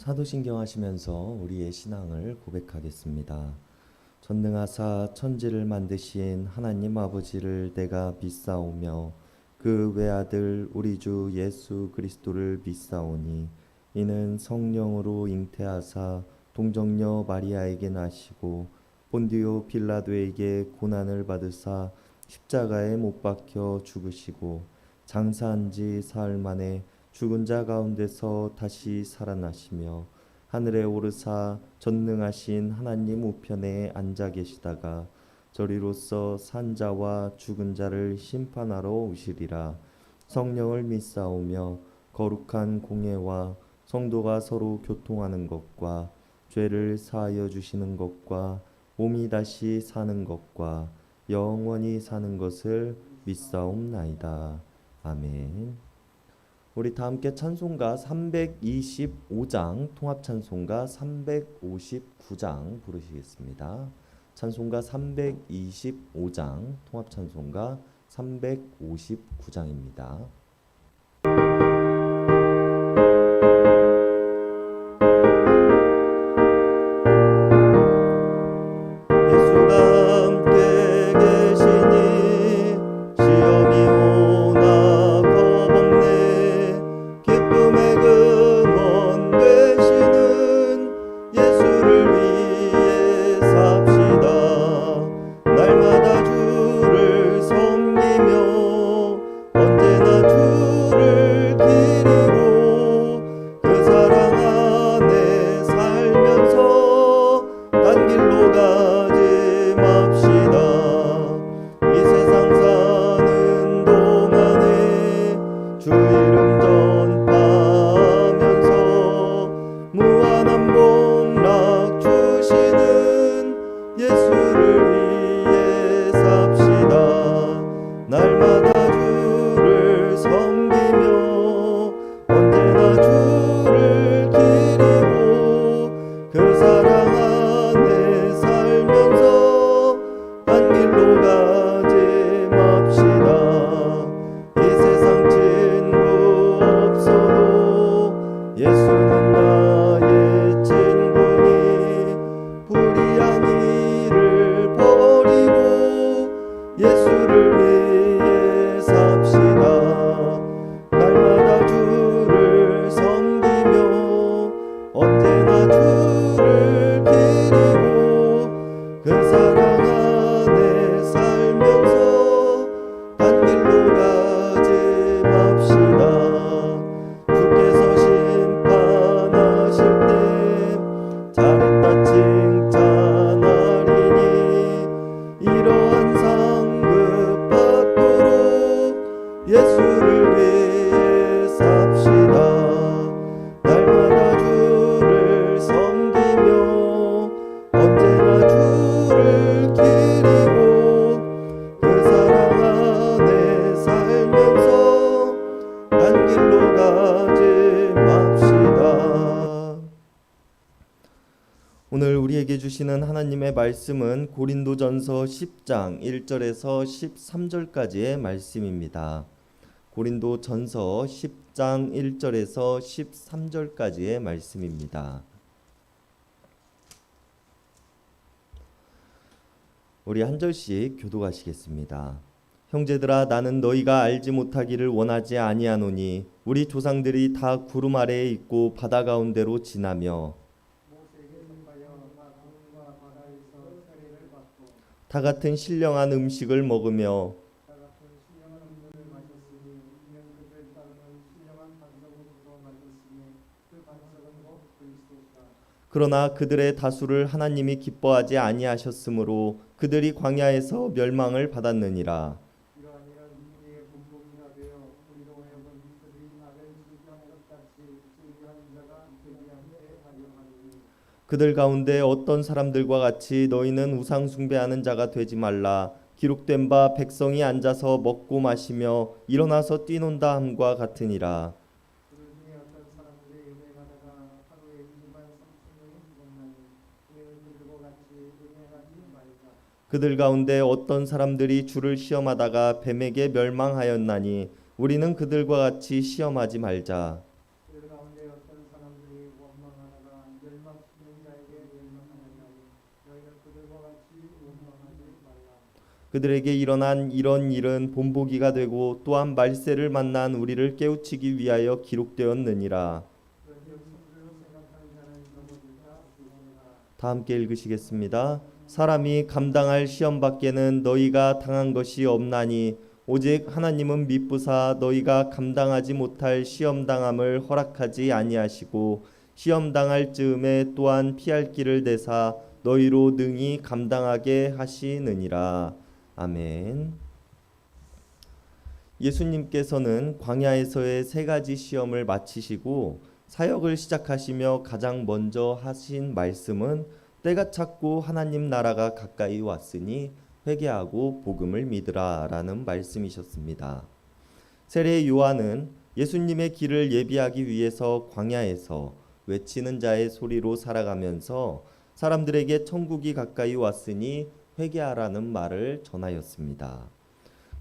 사도신경 하시면서 우리의 신앙을 고백하겠습니다. 전능하사 천지를 만드신 하나님 아버지를 내가 믿사오며 그 외아들 우리 주 예수 그리스도를 믿사오니 이는 성령으로 잉태하사 동정녀 마리아에게 나시고 본디오 빌라도에게 고난을 받으사 십자가에 못 박혀 죽으시고 장사한 지 사흘 만에 죽은 자 가운데서 다시 살아나시며 하늘에 오르사 전능하신 하나님 우편에 앉아 계시다가 저리로서 산 자와 죽은 자를 심판하러 오시리라. 성령을 믿사오며 거룩한 공예와 성도가 서로 교통하는 것과 죄를 사하여 주시는 것과 몸이 다시 사는 것과 영원히 사는 것을 믿사옵나이다. 아멘. 우리 다 함께 찬송가 325장 통합찬송가 359장 부르시겠습니다. 찬송가 325장 통합찬송가 359장입니다. 오늘 우리에게 주시는 하나님의 말씀은 고린도전서 10장 1절에서 13절까지의 말씀입니다. 고린도전서 10장 1절에서 13절까지의 말씀입니다. 우리 한 절씩 교독하시겠습니다. 형제들아, 나는 너희가 알지 못하기를 원하지 아니하노니 우리 조상들이 다 구름 아래에 있고 바다 가운데로 지나며 다 같은 신령한 음식을 먹으며 그러나 그들의 다수를 하나님이 기뻐하지 아니하셨으므로 그들이 광야에서 멸망을 받았느니라. 그들 가운데 어떤 사람들과 같이 너희는 우상 숭배하는 자가 되지 말라. 기록된 바 백성이 앉아서 먹고 마시며 일어나서 뛰논다 함과 같으니라. 그들 가운데 어떤 사람들이 주를 시험하다가 뱀에게 멸망하였나니 우리는 그들과 같이 시험하지 말자. 그들에게 일어난 이런 일은 본보기가 되고 또한 말세를 만난 우리를 깨우치기 위하여 기록되었느니라. 다 함께 읽으시겠습니다. 사람이 감당할 시험 밖에는 너희가 당한 것이 없나니 오직 하나님은 미쁘사 너희가 감당하지 못할 시험 당함을 허락하지 아니하시고 시험 당할 즈음에 또한 피할 길을 내사 너희로 능히 감당하게 하시느니라. 아멘. 예수님께서는 광야에서의 세 가지 시험을 마치시고 사역을 시작하시며 가장 먼저 하신 말씀은 때가 찼고 하나님 나라가 가까이 왔으니 회개하고 복음을 믿으라 라는 말씀이셨습니다. 세례 요한은 예수님의 길을 예비하기 위해서 광야에서 외치는 자의 소리로 살아가면서 사람들에게 천국이 가까이 왔으니 회개하라는 말을 전하였습니다.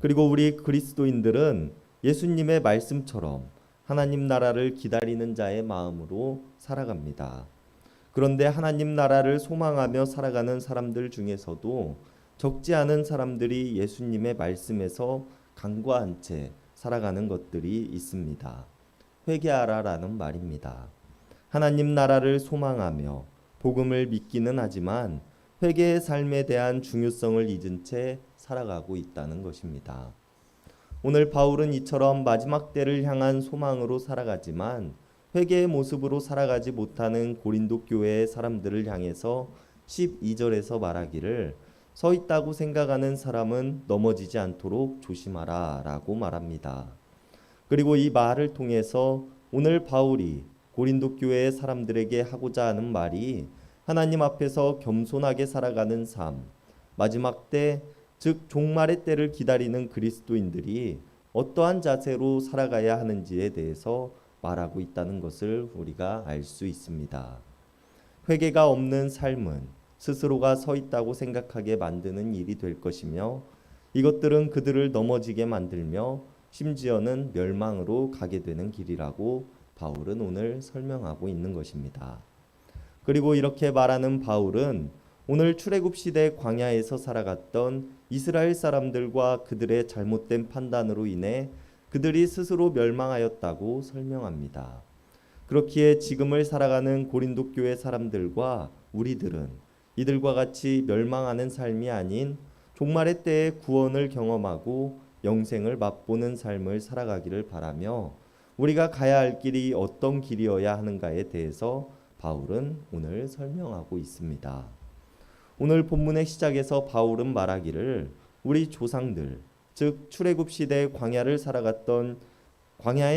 그리고 우리 그리스도인들은 예수님의 말씀처럼 하나님 나라를 기다리는 자의 마음으로 살아갑니다. 그런데 하나님 나라를 소망하며 살아가는 사람들 중에서도 적지 않은 사람들이 예수님의 말씀에서 간과한 채 살아가는 것들이 있습니다. 회개하라라는 말입니다. 하나님 나라를 소망하며 복음을 믿기는 하지만 회개의 삶에 대한 중요성을 잊은 채 살아가고 있다는 것입니다. 오늘 바울은 이처럼 마지막 때를 향한 소망으로 살아가지만 회개의 모습으로 살아가지 못하는 고린도 교회의 사람들을 향해서 12절에서 말하기를 서 있다고 생각하는 사람은 넘어지지 않도록 조심하라 라고 말합니다. 그리고 이 말을 통해서 오늘 바울이 고린도 교회의 사람들에게 하고자 하는 말이 하나님 앞에서 겸손하게 살아가는 삶, 마지막 때, 즉 종말의 때를 기다리는 그리스도인들이 어떠한 자세로 살아가야 하는지에 대해서 말하고 있다는 것을 우리가 알 수 있습니다. 회개가 없는 삶은 스스로가 서 있다고 생각하게 만드는 일이 될 것이며 이것들은 그들을 넘어지게 만들며 심지어는 멸망으로 가게 되는 길이라고 바울은 오늘 설명하고 있는 것입니다. 그리고 이렇게 말하는 바울은 오늘 출애굽 시대 광야에서 살아갔던 이스라엘 사람들과 그들의 잘못된 판단으로 인해 그들이 스스로 멸망하였다고 설명합니다. 그렇기에 지금을 살아가는 고린도 교회 사람들과 우리들은 이들과 같이 멸망하는 삶이 아닌 종말의 때의 구원을 경험하고 영생을 맛보는 삶을 살아가기를 바라며 우리가 가야 할 길이 어떤 길이어야 하는가에 대해서 바울은 오늘 설명하고 있습니다. 오늘 본문의 시작에서 바울은 말하기를 우리 조상들, 즉 출애굽 시대 광야의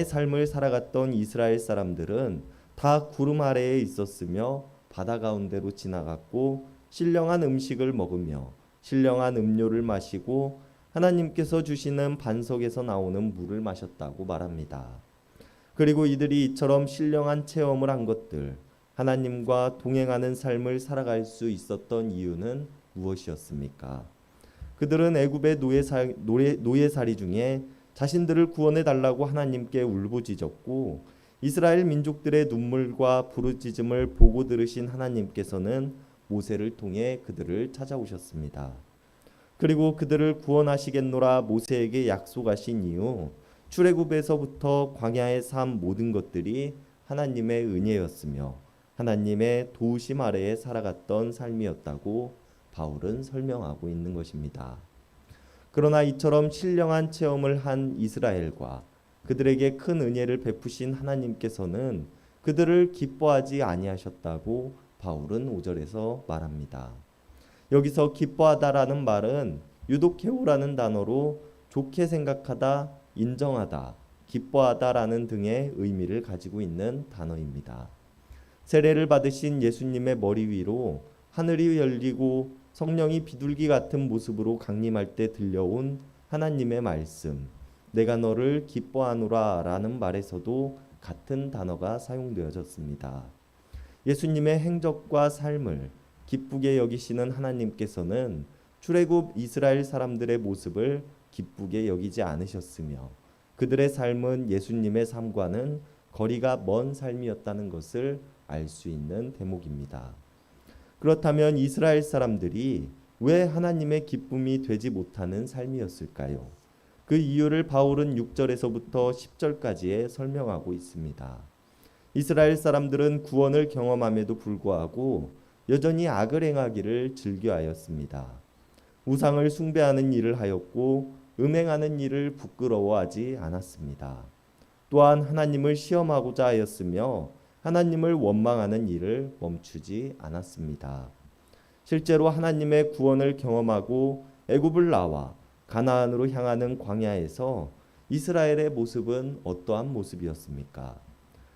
삶을 살아갔던 이스라엘 사람들은 다 구름 아래에 있었으며 바다 가운데로 지나갔고 신령한 음식을 먹으며 신령한 음료를 마시고 하나님께서 주시는 반석에서 나오는 물을 마셨다고 말합니다. 그리고 이들이 이처럼 신령한 체험을 한 것들, 하나님과 동행하는 삶을 살아갈 수 있었던 이유는 무엇이었습니까? 그들은 애굽의 노예살이 중에 자신들을 구원해 달라고 하나님께 울부짖었고 이스라엘 민족들의 눈물과 부르짖음을 보고 들으신 하나님께서는 모세를 통해 그들을 찾아오셨습니다. 그리고 그들을 구원하시겠노라 모세에게 약속하신 이후 출애굽에서부터 광야의 삶 모든 것들이 하나님의 은혜였으며 하나님의 도우심 아래에 살아갔던 삶이었다고 바울은 설명하고 있는 것입니다. 그러나 이처럼 신령한 체험을 한 이스라엘과 그들에게 큰 은혜를 베푸신 하나님께서는 그들을 기뻐하지 아니하셨다고 바울은 5절에서 말합니다. 여기서 기뻐하다라는 말은 유도케오라는 단어로 좋게 생각하다, 인정하다, 기뻐하다라는 등의 의미를 가지고 있는 단어입니다. 세례를 받으신 예수님의 머리 위로 하늘이 열리고 성령이 비둘기 같은 모습으로 강림할 때 들려온 하나님의 말씀, 내가 너를 기뻐하노라 라는 말에서도 같은 단어가 사용되어졌습니다. 예수님의 행적과 삶을 기쁘게 여기시는 하나님께서는 출애굽 이스라엘 사람들의 모습을 기쁘게 여기지 않으셨으며 그들의 삶은 예수님의 삶과는 거리가 먼 삶이었다는 것을 알 수 있는 대목입니다. 그렇다면 이스라엘 사람들이 왜 하나님의 기쁨이 되지 못하는 삶이었을까요? 그 이유를 바울은 6절에서부터 10절까지에 설명하고 있습니다. 이스라엘 사람들은 구원을 경험함에도 불구하고 여전히 악을 행하기를 즐겨하였습니다. 우상을 숭배하는 일을 하였고 음행하는 일을 부끄러워하지 않았습니다. 또한 하나님을 시험하고자 하였으며 하나님을 원망하는 일을 멈추지 않았습니다. 실제로 하나님의 구원을 경험하고 애굽을 나와 가나안으로 향하는 광야에서 이스라엘의 모습은 어떠한 모습이었습니까?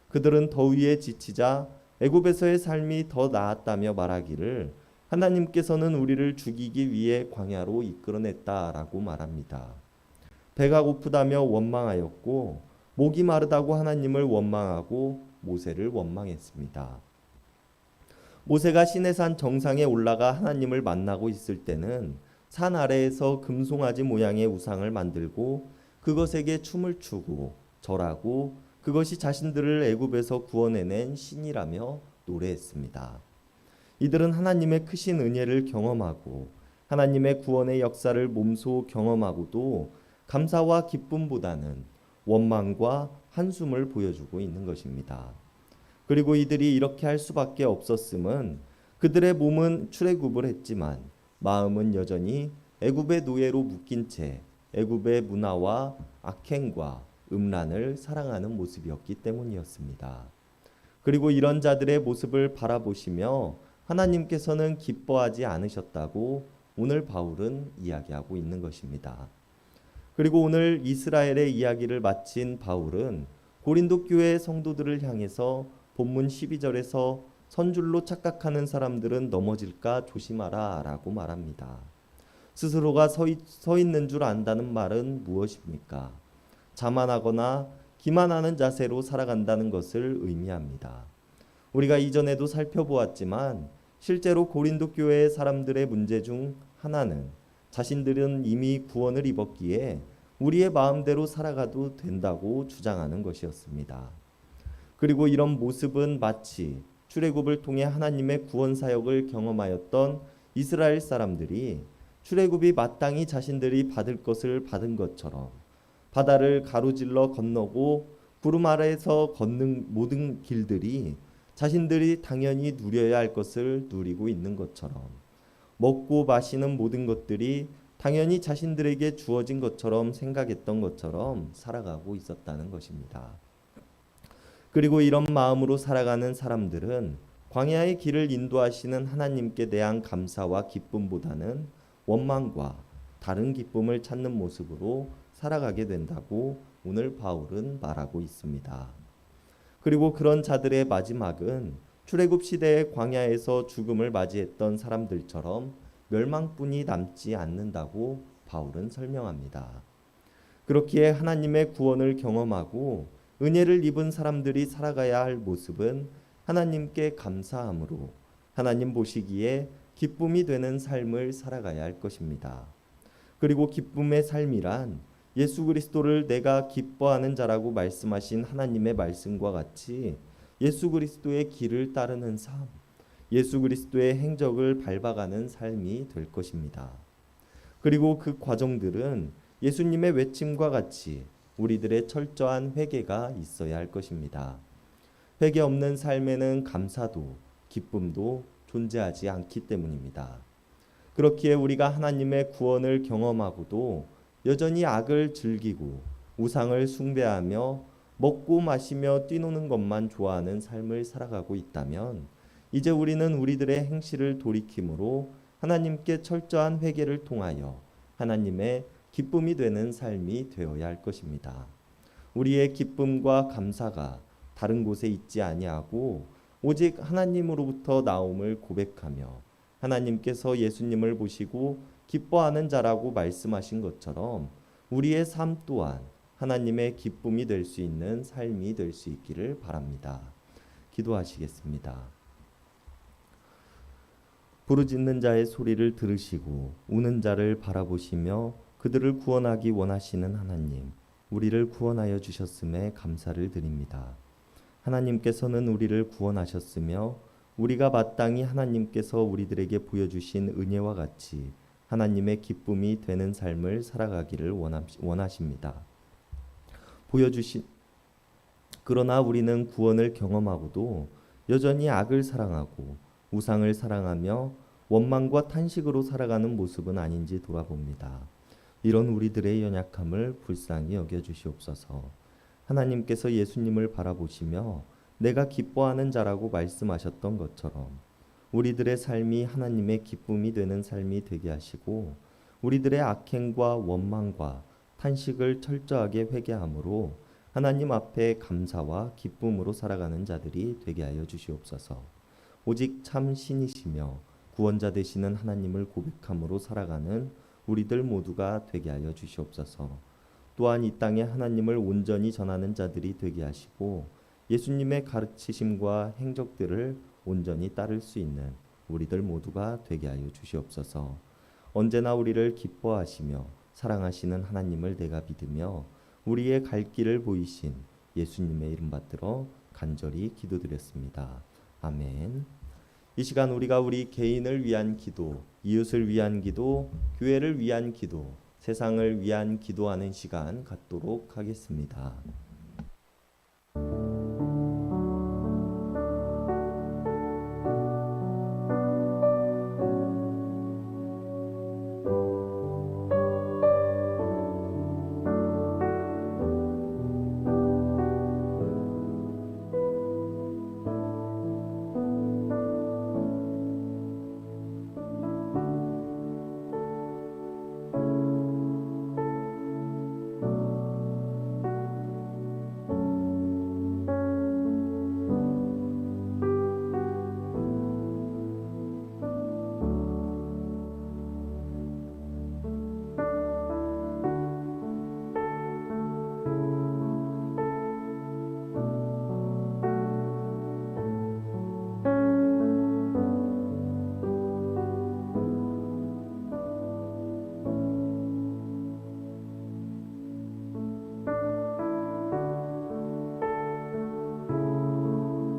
그들은 더위에 지치자 애굽에서의 삶이 더 나았다며 말하기를 하나님께서는 우리를 죽이기 위해 광야로 이끌어냈다라고 말합니다. 배가 고프다며 원망하였고 목이 마르다고 하나님을 원망하고 모세를 원망했습니다. 모세가 시내산 정상에 올라가 하나님을 만나고 있을 때는 산 아래에서 금송아지 모양의 우상을 만들고 그것에게 춤을 추고 절하고 그것이 자신들을 애굽에서 구원해낸 신이라며 노래했습니다. 이들은 하나님의 크신 은혜를 경험하고 하나님의 구원의 역사를 몸소 경험하고도 감사와 기쁨보다는 원망과 한숨을 보여주고 있는 것입니다. 그리고 이들이 이렇게 할 수밖에 없었음은 그들의 몸은 출애굽을 했지만 마음은 여전히 애굽의 노예로 묶인 채 애굽의 문화와 악행과 음란을 사랑하는 모습이었기 때문이었습니다. 그리고 이런 자들의 모습을 바라보시며 하나님께서는 기뻐하지 않으셨다고 오늘 바울은 이야기하고 있는 것입니다. 그리고 오늘 이스라엘의 이야기를 마친 바울은 고린도 교회 성도들을 향해서 본문 12절에서 선줄로 착각하는 사람들은 넘어질까 조심하라 라고 말합니다. 스스로가 서 있는 줄 안다는 말은 무엇입니까? 자만하거나 기만하는 자세로 살아간다는 것을 의미합니다. 우리가 이전에도 살펴보았지만 실제로 고린도 교회의 사람들의 문제 중 하나는 자신들은 이미 구원을 입었기에 우리의 마음대로 살아가도 된다고 주장하는 것이었습니다. 그리고 이런 모습은 마치 출애굽을 통해 하나님의 구원 사역을 경험하였던 이스라엘 사람들이 출애굽이 마땅히 자신들이 받을 것을 받은 것처럼 바다를 가로질러 건너고 구름 아래에서 걷는 모든 길들이 자신들이 당연히 누려야 할 것을 누리고 있는 것처럼 먹고 마시는 모든 것들이 당연히 자신들에게 주어진 것처럼 생각했던 것처럼 살아가고 있었다는 것입니다. 그리고 이런 마음으로 살아가는 사람들은 광야의 길을 인도하시는 하나님께 대한 감사와 기쁨보다는 원망과 다른 기쁨을 찾는 모습으로 살아가게 된다고 오늘 바울은 말하고 있습니다. 그리고 그런 자들의 마지막은 출애굽 시대의 광야에서 죽음을 맞이했던 사람들처럼 멸망뿐이 남지 않는다고 바울은 설명합니다. 그렇기에 하나님의 구원을 경험하고 은혜를 입은 사람들이 살아가야 할 모습은 하나님께 감사함으로 하나님 보시기에 기쁨이 되는 삶을 살아가야 할 것입니다. 그리고 기쁨의 삶이란 예수 그리스도를 내가 기뻐하는 자라고 말씀하신 하나님의 말씀과 같이 예수 그리스도의 길을 따르는 삶, 예수 그리스도의 행적을 밟아가는 삶이 될 것입니다. 그리고 그 과정들은 예수님의 외침과 같이 우리들의 철저한 회개가 있어야 할 것입니다. 회개 없는 삶에는 감사도 기쁨도 존재하지 않기 때문입니다. 그렇기에 우리가 하나님의 구원을 경험하고도 여전히 악을 즐기고 우상을 숭배하며 먹고 마시며 뛰노는 것만 좋아하는 삶을 살아가고 있다면 이제 우리는 우리들의 행실을 돌이킴으로 하나님께 철저한 회개를 통하여 하나님의 기쁨이 되는 삶이 되어야 할 것입니다. 우리의 기쁨과 감사가 다른 곳에 있지 아니하고 오직 하나님으로부터 나옴을 고백하며 하나님께서 예수님을 보시고 기뻐하는 자라고 말씀하신 것처럼 우리의 삶 또한 하나님의 기쁨이 될 수 있는 삶이 될 수 있기를 바랍니다. 기도하시겠습니다. 부르짖는 자의 소리를 들으시고 우는 자를 바라보시며 그들을 구원하기 원하시는 하나님, 우리를 구원하여 주셨음에 감사를 드립니다. 하나님께서는 우리를 구원하셨으며 우리가 마땅히 하나님께서 우리들에게 보여주신 은혜와 같이 하나님의 기쁨이 되는 삶을 살아가기를 원하십니다. 보여주신 그러나 우리는 구원을 경험하고도 여전히 악을 사랑하고 우상을 사랑하며 원망과 탄식으로 살아가는 모습은 아닌지 돌아봅니다. 이런 우리들의 연약함을 불쌍히 여겨주시옵소서. 하나님께서 예수님을 바라보시며 내가 기뻐하는 자라고 말씀하셨던 것처럼 우리들의 삶이 하나님의 기쁨이 되는 삶이 되게 하시고 우리들의 악행과 원망과 탄식을 철저하게 회개함으로 하나님 앞에 감사와 기쁨으로 살아가는 자들이 되게 하여 주시옵소서. 오직 참 신이시며 구원자 되시는 하나님을 고백함으로 살아가는 우리들 모두가 되게 하여 주시옵소서. 또한 이 땅에 하나님을 온전히 전하는 자들이 되게 하시고 예수님의 가르치심과 행적들을 온전히 따를 수 있는 우리들 모두가 되게 하여 주시옵소서. 언제나 우리를 기뻐하시며 사랑하시는 하나님을 내가 믿으며 우리의 갈 길을 보이신 예수님의 이름 받들어 간절히 기도드렸습니다. 아멘. 이 시간 우리가 우리 개인을 위한 기도, 이웃을 위한 기도, 교회를 위한 기도, 세상을 위한 기도하는 시간 갖도록 하겠습니다.